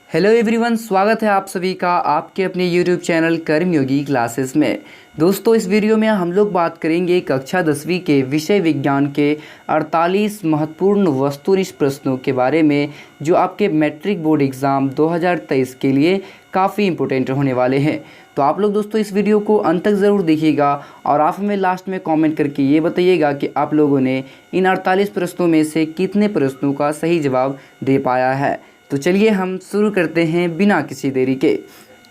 Hello everyone, स्वागत है आप सभी का आपके अपने यूट्यूब चैनल कर्मयोगी क्लासेस में। दोस्तों, इस वीडियो में हम लोग बात करेंगे कक्षा 10वीं के विषय विज्ञान के 48 महत्वपूर्ण वस्तुनिष्ठ प्रश्नों के बारे में, जो आपके मैट्रिक बोर्ड एग्ज़ाम 2023 के लिए काफ़ी इंपॉर्टेंट होने वाले हैं। तो आप लोग दोस्तों इस वीडियो को अंत तक ज़रूर देखिएगा और आप हमें लास्ट में कमेंट करके ये बताइएगा कि आप लोगों ने इन 48 प्रश्नों में से कितने प्रश्नों का सही जवाब दे पाया है। तो चलिए हम शुरू करते हैं बिना किसी देरी के।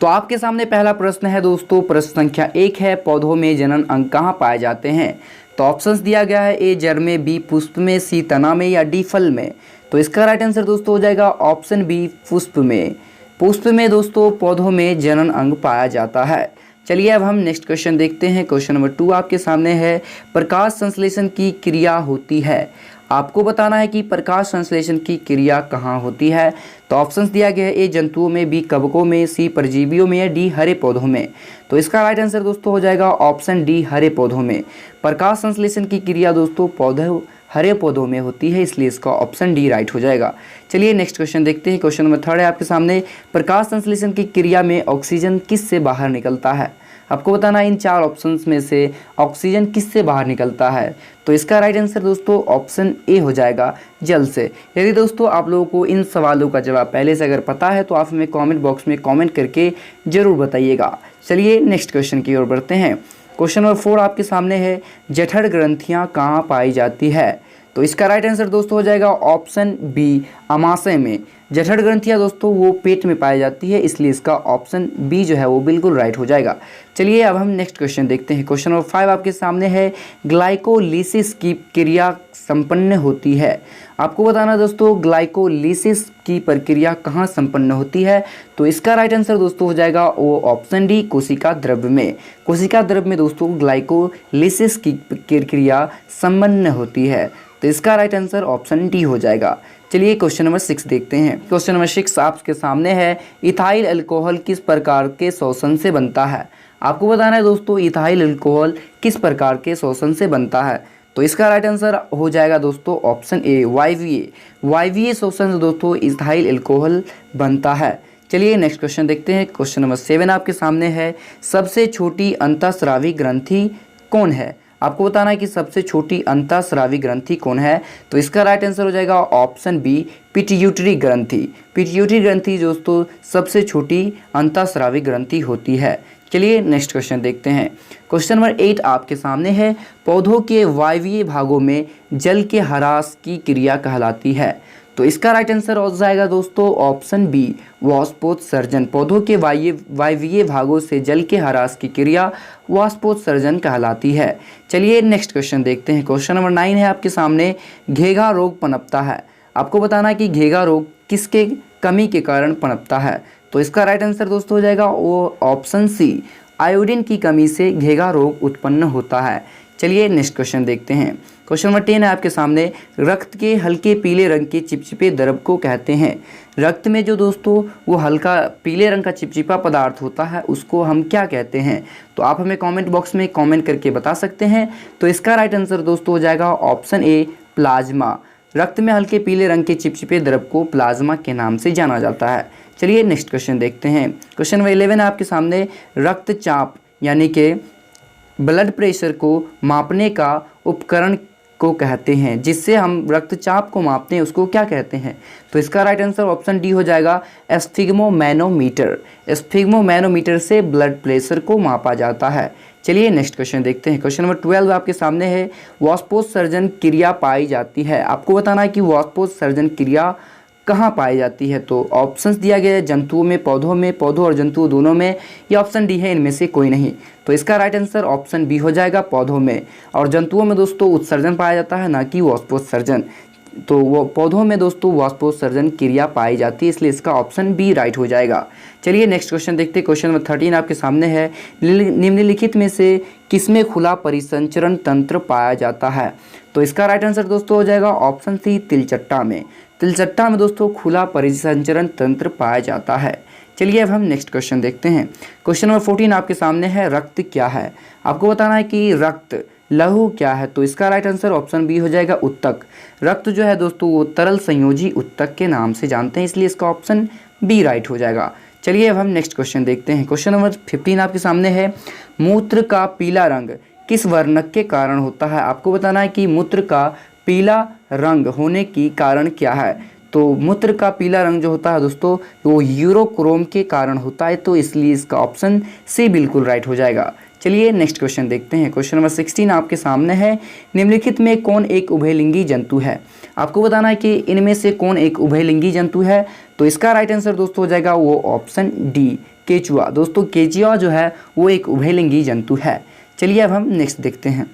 तो आपके सामने पहला प्रश्न है दोस्तों, प्रश्न संख्या 1 है, पौधों में जनन अंग कहाँ पाए जाते हैं। तो ऑप्शंस दिया गया है, ए जड़ में, बी पुष्प में, सी तना में या डी फल में। तो इसका राइट आंसर दोस्तों हो जाएगा ऑप्शन बी, पुष्प में। पुष्प में दोस्तों पौधों में जनन अंग पाया जाता है। चलिए अब हम नेक्स्ट क्वेश्चन देखते हैं। क्वेश्चन नंबर 2 आपके सामने है, प्रकाश संश्लेषण की क्रिया होती है। आपको बताना है कि प्रकाश संश्लेषण की क्रिया कहाँ होती है। तो ऑप्शंस दिया गया है, ए जंतुओं में, बी कवकों में, सी परजीवियों में या डी हरे पौधों में। तो इसका राइट आंसर दोस्तों हो जाएगा ऑप्शन डी, हरे पौधों में। प्रकाश संश्लेषण की क्रिया दोस्तों हरे पौधों में होती है, इसलिए इसका ऑप्शन डी राइट हो जाएगा। चलिए नेक्स्ट क्वेश्चन देखते हैं। क्वेश्चन नंबर 3 है आपके सामने, प्रकाश संश्लेषण की क्रिया में ऑक्सीजन किस से बाहर निकलता है। आपको बताना इन 4 ऑप्शंस में से ऑक्सीजन किस से बाहर निकलता है। तो इसका राइट आंसर दोस्तों ऑप्शन ए हो जाएगा, जल से। यदि दोस्तों आप लोगों को इन सवालों का जवाब पहले से अगर पता है तो आप हमें कमेंट बॉक्स में कमेंट करके ज़रूर बताइएगा। चलिए नेक्स्ट क्वेश्चन की ओर बढ़ते हैं। क्वेश्चन नंबर 4 आपके सामने है, जठर ग्रंथियाँ कहाँ पाई जाती है। तो इसका राइट आंसर दोस्तों हो जाएगा ऑप्शन बी, अमाशय में। जठर ग्रंथियाँ दोस्तों वो पेट में पाई जाती है, इसलिए इसका ऑप्शन बी जो है वो बिल्कुल राइट हो जाएगा। चलिए अब हम नेक्स्ट क्वेश्चन देखते हैं। क्वेश्चन नंबर 5 आपके सामने है, ग्लाइकोलिसिस की क्रिया संपन्न होती है। आपको बताना दोस्तों ग्लाइकोलिसिस की प्रक्रिया कहाँ संपन्न होती है। तो इसका राइट आंसर दोस्तों हो जाएगा वो ऑप्शन डी, कोशिका द्रव्य में। कोशिका द्रव्य में दोस्तों ग्लाइकोलिसिस की प्रक्रिया संपन्न होती है, तो इसका राइट आंसर ऑप्शन डी हो जाएगा। चलिए क्वेश्चन नंबर 6 देखते हैं। क्वेश्चन नंबर 6 आपके सामने है, इथाइल अल्कोहल किस प्रकार के शोषण से बनता है। आपको बताना है दोस्तों इथाइल अल्कोहल किस प्रकार के शोषण से बनता है। तो इसका राइट आंसर हो जाएगा दोस्तों ऑप्शन ए, वायवीय। वायवीय शोषण से दोस्तों इथाइल अल्कोहल बनता है। चलिए नेक्स्ट क्वेश्चन देखते हैं। क्वेश्चन नंबर 7 आपके सामने है, सबसे छोटी अंतःस्रावी ग्रंथि कौन है। आपको बताना है कि सबसे छोटी अंतःस्रावी ग्रंथि कौन है। तो इसका राइट आंसर हो जाएगा ऑप्शन बी, पिट्यूटरी ग्रंथि। पिट्यूटरी ग्रंथि दोस्तों सबसे छोटी अंतःस्रावी ग्रंथि होती है। चलिए नेक्स्ट क्वेश्चन देखते हैं। क्वेश्चन नंबर 8 आपके सामने है, पौधों के वायवीय भागों में जल के ह्रास की क्रिया कहलाती है। तो इसका राइट आंसर हो जाएगा दोस्तों ऑप्शन बी, वाष्पोत्सर्जन। पौधों के वायवीय भागों से जल के ह्रास की क्रिया वाष्पोत्सर्जन कहलाती है। चलिए नेक्स्ट क्वेश्चन देखते हैं। क्वेश्चन नंबर 9 है आपके सामने, घेघा रोग पनपता है। आपको बताना है कि घेघा रोग किसके कमी के कारण पनपता है। तो इसका राइट आंसर दोस्तों हो जाएगा वो ऑप्शन सी, आयोडीन की कमी से घेघा रोग उत्पन्न होता है। चलिए नेक्स्ट क्वेश्चन देखते हैं। क्वेश्चन नंबर 10 है आपके सामने, रक्त के हल्के पीले रंग के चिपचिपे द्रव को कहते हैं। रक्त में जो दोस्तों वो हल्का पीले रंग का चिपचिपा पदार्थ होता है उसको हम क्या कहते हैं। तो आप हमें कमेंट बॉक्स में कमेंट करके बता सकते हैं। तो इसका राइट आंसर दोस्तों हो जाएगा ऑप्शन ए, प्लाज्मा। रक्त में हल्के पीले रंग के चिपचिपे द्रव को प्लाज्मा के नाम से जाना जाता है। चलिए नेक्स्ट क्वेश्चन देखते हैं। क्वेश्चन नंबर 11 है आपके सामने, रक्तचाप यानी कि ब्लड प्रेशर को मापने का उपकरण को कहते हैं, जिससे हम रक्तचाप को मापते हैं उसको क्या कहते हैं। तो इसका राइट आंसर ऑप्शन डी हो जाएगा, स्फिग्मोमैनोमीटर। स्फिग्मोमैनोमीटर से ब्लड प्रेशर को मापा जाता है। चलिए नेक्स्ट क्वेश्चन देखते हैं। क्वेश्चन नंबर 12 आपके सामने है, वाष्पोत्सर्जन क्रिया पाई जाती है। आपको बताना है कि वाष्पोत्सर्जन क्रिया कहाँ पाई जाती है। तो ऑप्शंस दिया गया है, जंतुओं में, पौधों और जंतुओं दोनों में, या ऑप्शन डी है इनमें से कोई नहीं। तो इसका राइट आंसर ऑप्शन बी हो जाएगा, पौधों में। और जंतुओं में दोस्तों उत्सर्जन पाया जाता है, ना कि वाष्पोत्सर्जन। तो वो पौधों में दोस्तों वाष्पोत्सर्जन क्रिया पाई जाती है, इसलिए इसका ऑप्शन बी राइट हो जाएगा। चलिए नेक्स्ट क्वेश्चन देखते हैं। क्वेश्चन नंबर 13 आपके सामने है, निम्नलिखित में से किसमें खुला परिसंचरण तंत्र पाया जाता है। तो इसका राइट आंसर दोस्तों हो जाएगा ऑप्शन सी, तिलचट्टा में। तिलचट्टा में दोस्तों खुला परिसंचरण तंत्र पाया जाता है। चलिए अब हम नेक्स्ट क्वेश्चन देखते हैं। क्वेश्चन नंबर 14 आपके सामने है, रक्त क्या है। आपको बताना है कि रक्त लहू क्या है। तो इसका राइट आंसर ऑप्शन बी हो जाएगा, उत्तक। रक्त जो है दोस्तों वो तरल संयोजी उत्तक के नाम से जानते हैं, इसलिए इसका ऑप्शन बी राइट हो जाएगा। चलिए अब हम नेक्स्ट क्वेश्चन देखते हैं। क्वेश्चन नंबर 15 आपके सामने है, मूत्र का पीला रंग किस वर्णक के कारण होता है? आपको बताना है कि मूत्र का पीला रंग होने की कारण क्या है। तो मूत्र का पीला रंग जो होता है दोस्तों वो यूरोक्रोम के कारण होता है, तो इसलिए इसका ऑप्शन सी बिल्कुल राइट हो जाएगा। चलिए नेक्स्ट क्वेश्चन देखते हैं। क्वेश्चन नंबर 16 आपके सामने है, निम्नलिखित में कौन एक उभयलिंगी जंतु है? आपको बताना है कि इनमें से कौन एक उभयलिंगी जंतु है। तो इसका राइट आंसर दोस्तों हो जाएगा वो ऑप्शन डी, केचुआ। दोस्तों केचुआ जो है वो एक उभयलिंगी जंतु है। चलिए अब हम नेक्स्ट देखते हैं।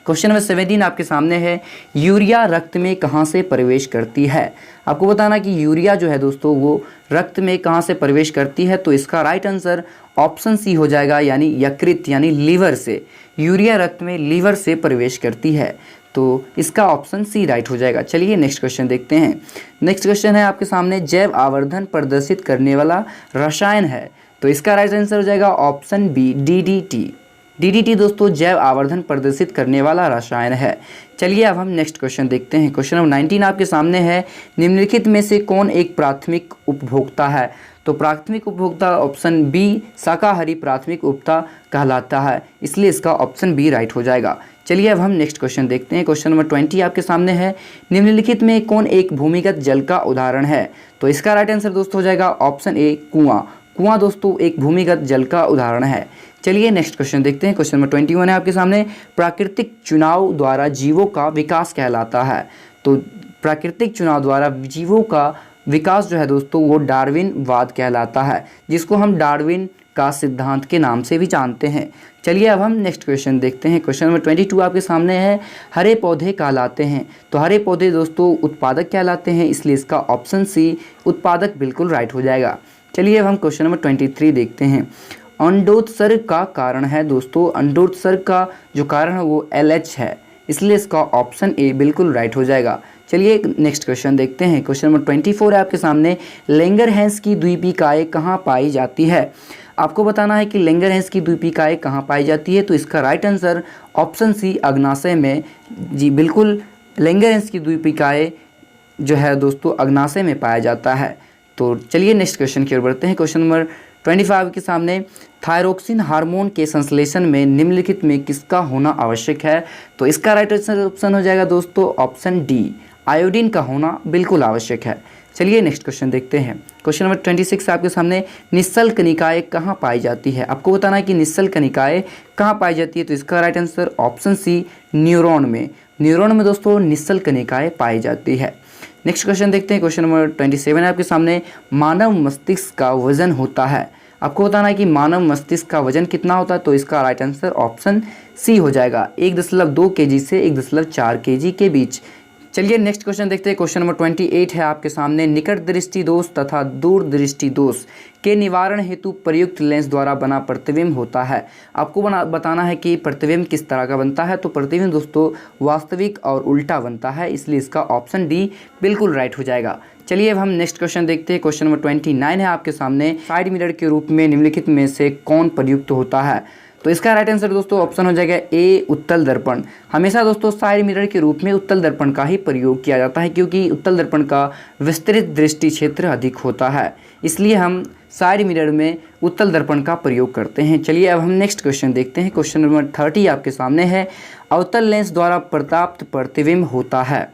क्वेश्चन नंबर 17 आपके सामने है, यूरिया रक्त में कहाँ से प्रवेश करती है? आपको बताना कि यूरिया जो है दोस्तों वो रक्त में कहाँ से प्रवेश करती है। तो इसका राइट आंसर ऑप्शन सी हो जाएगा, यानी यकृत यानी लीवर से। यूरिया रक्त में लीवर से प्रवेश करती है, तो इसका ऑप्शन सी राइट हो जाएगा। चलिए नेक्स्ट क्वेश्चन देखते हैं। नेक्स्ट क्वेश्चन है आपके सामने, जैव आवर्धन प्रदर्शित करने वाला रसायन है। तो इसका राइट आंसर हो जाएगा ऑप्शन बी, डीडीटी। डीडीटी दोस्तों जैव आवर्धन प्रदर्शित करने वाला रसायन है। चलिए अब हम नेक्स्ट क्वेश्चन देखते हैं। क्वेश्चन नंबर 19 आपके सामने है, निम्नलिखित में से कौन एक प्राथमिक उपभोक्ता है? तो प्राथमिक उपभोक्ता ऑप्शन बी, शाकाहारी प्राथमिक उपभोक्ता कहलाता है, इसलिए इसका ऑप्शन बी राइट हो जाएगा। चलिए अब हम नेक्स्ट क्वेश्चन देखते हैं। क्वेश्चन नंबर 20 आपके सामने है, निम्नलिखित में कौन एक भूमिगत जल का उदाहरण है? तो इसका राइट आंसर दोस्तों हो जाएगा ऑप्शन ए, कुआं। कुआं दोस्तों एक भूमिगत जल का उदाहरण है। चलिए नेक्स्ट क्वेश्चन देखते हैं। क्वेश्चन नंबर 21 है आपके सामने, प्राकृतिक चुनाव द्वारा जीवों का विकास कहलाता है। तो प्राकृतिक चुनाव द्वारा जीवों का विकास जो है दोस्तों वो डार्विनवाद कहलाता है, जिसको हम डार्विन का सिद्धांत के नाम से भी जानते हैं। चलिए अब हम नेक्स्ट क्वेश्चन देखते हैं। क्वेश्चन नंबर 22 आपके सामने है, हरे पौधे कहलाते हैं। तो हरे पौधे दोस्तों उत्पादक कहलाते हैं, इसलिए इसका ऑप्शन सी उत्पादक बिल्कुल राइट हो जाएगा। चलिए अब हम क्वेश्चन नंबर 23 देखते हैं। अंडोत्सर्ग का कारण है दोस्तों, अंडोत्सर्ग का जो कारण है वो LH है, इसलिए इसका ऑप्शन ए बिल्कुल राइट हो जाएगा। चलिए नेक्स्ट क्वेश्चन देखते हैं। क्वेश्चन नंबर 24 है आपके सामने, लैंगरहैंस की द्वीपिकाएँ कहाँ पाई जाती है? आपको बताना है कि लैंगरहैंस की द्वीपिकाएँ कहाँ पाई जाती है। तो इसका राइट आंसर ऑप्शन सी, अग्नाशय में। जी बिल्कुल, लैंगरहैंस की द्वीपिकाएँ जो है दोस्तों अग्नाशय में पाया जाता है। तो चलिए नेक्स्ट क्वेश्चन की ओर बढ़ते हैं। क्वेश्चन नंबर 25 के सामने, थायरोक्सिन हार्मोन के संश्लेषण में निम्नलिखित में किसका होना आवश्यक है? तो इसका राइट आंसर ऑप्शन हो जाएगा दोस्तों ऑप्शन डी, आयोडीन का होना बिल्कुल आवश्यक है। चलिए नेक्स्ट क्वेश्चन देखते हैं। क्वेश्चन नंबर 26 आपके सामने, निश्चल कणिकाएँ कहाँ पाई जाती है? आपको बताना है कि निश्चल कणिकाएँ कहाँ पाई जाती है। तो इसका right answer option C, neuron में। न्यूरॉन में दोस्तों निश्चल कणिकाएँ पाई जाती है। नेक्स्ट क्वेश्चन देखते हैं। क्वेश्चन नंबर 27 है आपके सामने, मानव मस्तिष्क का वजन होता है। आपको बताना है कि मानव मस्तिष्क का वजन कितना होता है। तो इसका राइट आंसर ऑप्शन सी हो जाएगा, 1.2 kg से 1.4 kg के बीच। चलिए नेक्स्ट क्वेश्चन देखते हैं। क्वेश्चन नंबर 28 है आपके सामने, निकट दृष्टि दोष तथा दूर दृष्टि दोष के निवारण हेतु प्रयुक्त लेंस द्वारा बना प्रतिबिंब होता है। आपको बताना है कि प्रतिबिंब किस तरह का बनता है। तो प्रतिबिंब दोस्तों वास्तविक और उल्टा बनता है, इसलिए इसका ऑप्शन डी बिल्कुल राइट हो जाएगा। चलिए अब हम नेक्स्ट क्वेश्चन देखते हैं। क्वेश्चन नंबर 29 है आपके सामने, साइड मिरर के रूप में निम्नलिखित में से कौन प्रयुक्त होता है? तो इसका राइट आंसर दोस्तों ऑप्शन हो जाएगा ए, उत्तल दर्पण। हमेशा दोस्तों साइड मिरर के रूप में उत्तल दर्पण का ही प्रयोग किया जाता है, क्योंकि उत्तल दर्पण का विस्तृत दृष्टि क्षेत्र अधिक होता है, इसलिए हम साइड मिरर में उत्तल दर्पण का प्रयोग करते हैं। चलिए अब हम नेक्स्ट क्वेश्चन देखते हैं। क्वेश्चन नंबर 30 आपके सामने है, अवतल लेंस द्वारा प्राप्त प्रतिबिंब होता है।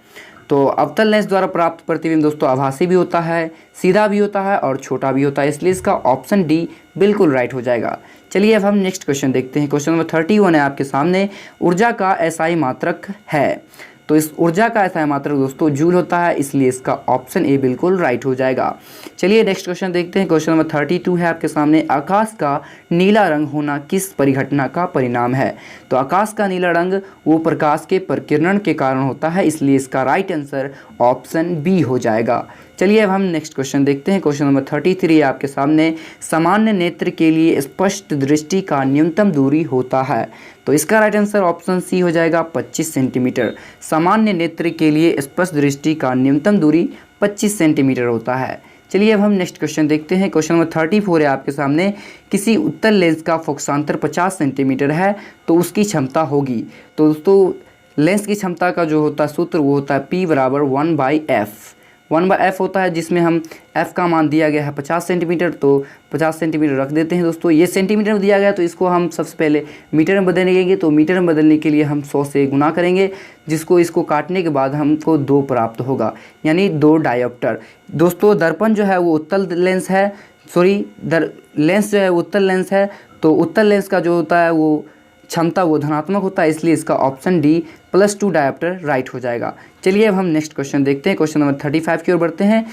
तो अवतल लेंस द्वारा प्राप्त प्रतिबिंब दोस्तों आभासी भी होता है, सीधा भी होता है और छोटा भी होता है, इसलिए इसका ऑप्शन डी बिल्कुल राइट हो जाएगा। चलिए अब हम नेक्स्ट क्वेश्चन देखते हैं। क्वेश्चन नंबर 31 है आपके सामने, ऊर्जा का एसआई मात्रक है। तो इस ऊर्जा का एसआई मात्रक दोस्तों जूल होता है, इसलिए इसका ऑप्शन ए बिल्कुल राइट हो जाएगा। चलिए नेक्स्ट क्वेश्चन देखते हैं। क्वेश्चन नंबर 32 है आपके सामने, आकाश का नीला रंग होना किस परिघटना का परिणाम है? तो आकाश का नीला रंग वो प्रकाश के परिकिरण के कारण होता है, इसलिए इसका राइट आंसर ऑप्शन बी हो जाएगा। चलिए अब हम नेक्स्ट क्वेश्चन देखते हैं। क्वेश्चन नंबर 33 आपके सामने, सामान्य नेत्र के लिए स्पष्ट दृष्टि का न्यूनतम दूरी होता है। तो इसका राइट आंसर ऑप्शन सी हो जाएगा 25 सेंटीमीटर। सामान्य नेत्र के लिए स्पष्ट दृष्टि का न्यूनतम दूरी 25 सेंटीमीटर होता है। चलिए अब हम नेक्स्ट क्वेश्चन देखते हैं। क्वेश्चन नंबर 34 है आपके सामने, किसी उत्तल लेंस का फोकसांतर 50 सेंटीमीटर है तो उसकी क्षमता होगी। तो दोस्तों लेंस की क्षमता का जो होता है सूत्र वो होता है P = 1/f। 1/f होता है, जिसमें हम f का मान दिया गया है 50 सेंटीमीटर, तो 50 सेंटीमीटर रख देते हैं दोस्तों। ये सेंटीमीटर में दिया गया तो इसको हम सबसे पहले मीटर में बदलेंगे, तो मीटर में बदलने के लिए हम 100 से गुना करेंगे, जिसको इसको काटने के बाद हमको 2 प्राप्त होगा, यानी 2 डायोप्टर। दोस्तों दर्पण जो है वो उत्तल लेंस है, लेंस जो है उत्तल लेंस है, तो उत्तल लेंस का जो होता है वो क्षमता वो धनात्मक होता है, इसलिए इसका ऑप्शन डी +2 डायोप्टर राइट हो जाएगा। चलिए अब हम नेक्स्ट क्वेश्चन देखते हैं। क्वेश्चन नंबर 35 की ओर बढ़ते हैं।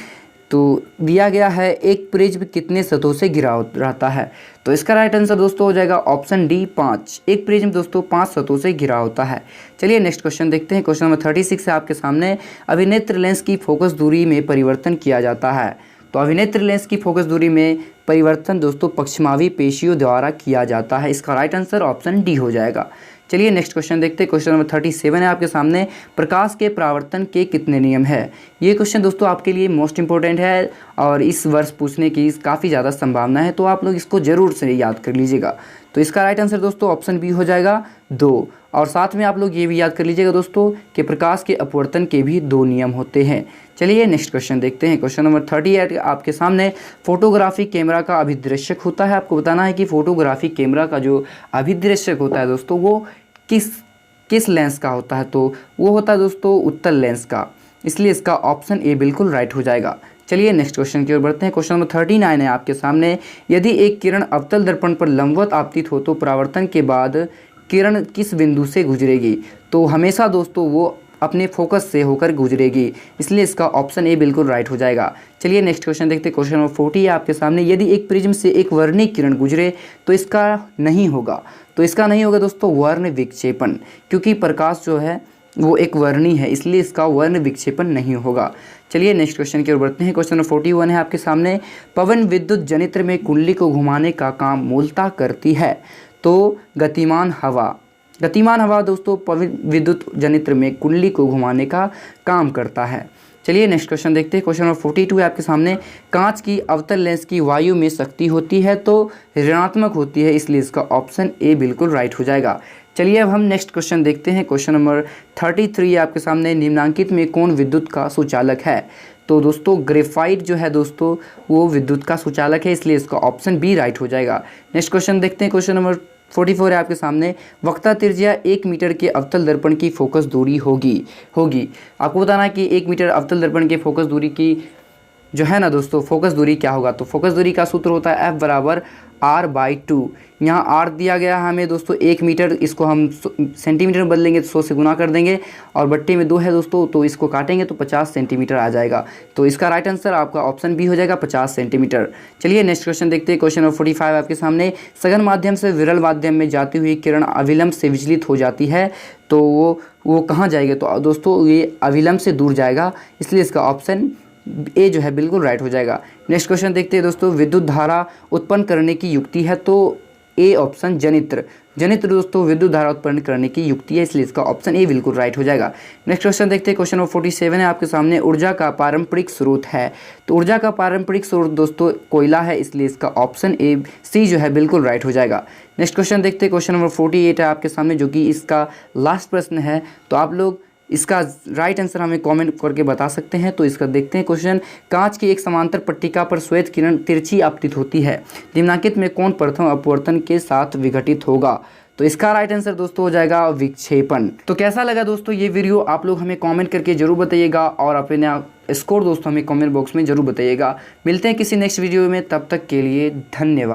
तो दिया गया है एक प्रिज्म कितने सतहों से घिरा रहता है, तो इसका राइट आंसर दोस्तों हो जाएगा ऑप्शन डी 5। एक प्रिज्म दोस्तों 5 सतहों से घिरा होता है। चलिए नेक्स्ट क्वेश्चन देखते हैं। क्वेश्चन नंबर 36 है आपके सामने। अभिनेत्र लेंस की फोकस दूरी में परिवर्तन किया जाता है, तो अभिनेत्र लेंस की फोकस दूरी में परिवर्तन दोस्तों पश्चिमावी पेशियों द्वारा किया जाता है। इसका राइट आंसर ऑप्शन डी हो जाएगा। चलिए नेक्स्ट क्वेश्चन देखते हैं। क्वेश्चन नंबर 37 है आपके सामने। प्रकाश के परावर्तन के कितने नियम है? ये क्वेश्चन दोस्तों आपके लिए मोस्ट इंपॉर्टेंट है और इस वर्ष पूछने की काफ़ी ज़्यादा संभावना है, तो आप लोग इसको ज़रूर से याद कर लीजिएगा। तो इसका राइट आंसर दोस्तों ऑप्शन बी हो जाएगा 2। और साथ में आप लोग ये भी याद कर लीजिएगा दोस्तों कि प्रकाश के अपवर्तन के भी 2 नियम होते हैं। चलिए नेक्स्ट क्वेश्चन देखते हैं। क्वेश्चन नंबर 38 आपके सामने। फोटोग्राफी कैमरा का अभिदृश्यक होता है। आपको बताना है कि फोटोग्राफी कैमरा का जो अभिदृश्यक होता है दोस्तों वो किस लेंस का होता है, तो वो होता है दोस्तों उत्तल लेंस का, इसलिए इसका ऑप्शन ए बिल्कुल राइट हो जाएगा। चलिए नेक्स्ट क्वेश्चन की ओर बढ़ते हैं। क्वेश्चन नंबर 39 है आपके सामने। यदि एक किरण अवतल दर्पण पर लंबवत आपतित हो तो परावर्तन के बाद किरण किस बिंदु से गुजरेगी, तो हमेशा दोस्तों वो अपने फोकस से होकर गुजरेगी, इसलिए इसका ऑप्शन ए बिल्कुल राइट हो जाएगा। चलिए नेक्स्ट क्वेश्चन देखते हैं। क्वेश्चन नंबर 40 है आपके सामने। यदि एक प्रिज्म से एक वर्णिक किरण गुजरे तो इसका नहीं होगा, तो इसका नहीं होगा दोस्तों वर्ण विक्षेपण, क्योंकि प्रकाश जो है वो एक वर्णी है, इसलिए इसका वर्ण विक्षेपण नहीं होगा। चलिए नेक्स्ट क्वेश्चन की ओर बढ़ते हैं। क्वेश्चन नंबर 41 है आपके सामने। पवन विद्युत जनित्र में कुंडली को घुमाने का काम मूलतः करती है, तो गतिमान हवा दोस्तों पवन विद्युत जनित्र में कुंडली को घुमाने का काम करता है। चलिए नेक्स्ट क्वेश्चन देखते हैं। क्वेश्चन नंबर 42 है आपके सामने। कांच की अवतल लेंस की वायु में शक्ति होती है तो ऋणात्मक होती है, इसलिए इसका ऑप्शन ए बिल्कुल राइट हो जाएगा। चलिए अब हम नेक्स्ट क्वेश्चन देखते हैं। क्वेश्चन नंबर 33 है आपके सामने। निम्नांकित में कौन विद्युत का सुचालक है, तो दोस्तों ग्रेफाइट जो है दोस्तों वो विद्युत का सुचालक है, इसलिए इसका ऑप्शन बी राइट हो जाएगा। नेक्स्ट क्वेश्चन देखते हैं। क्वेश्चन नंबर 44 है आपके सामने। वक्ता त्रिज्या 1 मीटर के अवतल दर्पण की फोकस दूरी होगी। आपको बताना है कि 1 मीटर अवतल दर्पण के फोकस दूरी की जो है ना दोस्तों फोकस दूरी क्या होगा, तो फोकस दूरी का सूत्र होता है F = R/2। यहाँ R दिया गया है हमें दोस्तों 1 मीटर, इसको हम सेंटीमीटर में बदलेंगे तो 100 से गुना कर देंगे, और बट्टे में 2 है दोस्तों, तो इसको काटेंगे तो 50 सेंटीमीटर आ जाएगा। तो इसका राइट आंसर आपका ऑप्शन बी हो जाएगा 50 सेंटीमीटर। चलिए नेक्स्ट क्वेश्चन देखते हैं। क्वेश्चन नंबर 45 आपके सामने। सघन माध्यम से विरल माध्यम में जाती हुई किरण अविलंब से विचलित हो जाती है, तो वो कहाँ जाएगा, तो दोस्तों ये अविलंब से दूर जाएगा, इसलिए इसका ऑप्शन ए जो है बिल्कुल राइट हो जाएगा। नेक्स्ट क्वेश्चन देखते हैं दोस्तों। विद्युत धारा उत्पन्न करने की युक्ति है, तो ए ऑप्शन जनित्र दोस्तों विद्युत धारा उत्पन्न करने की युक्ति है, इसलिए इसका ऑप्शन ए बिल्कुल राइट हो जाएगा। नेक्स्ट क्वेश्चन देखते हैं। क्वेश्चन नंबर 47 है आपके सामने। ऊर्जा का पारंपरिक स्रोत है, तो ऊर्जा का पारंपरिक स्रोत दोस्तों कोयला है, इसलिए इसका ऑप्शन ए सी जो है बिल्कुल राइट हो जाएगा। नेक्स्ट क्वेश्चन देखते हैं। क्वेश्चन नंबर 48 है आपके सामने, जो कि इसका लास्ट प्रश्न है, तो आप लोग इसका राइट आंसर हमें कमेंट करके बता सकते हैं। तो इसका देखते हैं क्वेश्चन। कांच की एक समांतर पट्टिका पर श्वेत किरण तिरछी आपतित होती है, निम्नलिखित में कौन प्रथम अपवर्तन के साथ विघटित होगा, तो इसका राइट आंसर दोस्तों हो जाएगा विक्षेपण। तो कैसा लगा दोस्तों ये वीडियो, आप लोग हमें कमेंट करके जरूर बताइएगा, और अपने स्कोर दोस्तों हमें कमेंट बॉक्स में जरूर बताइएगा। मिलते हैं किसी नेक्स्ट वीडियो में, तब तक के लिए धन्यवाद।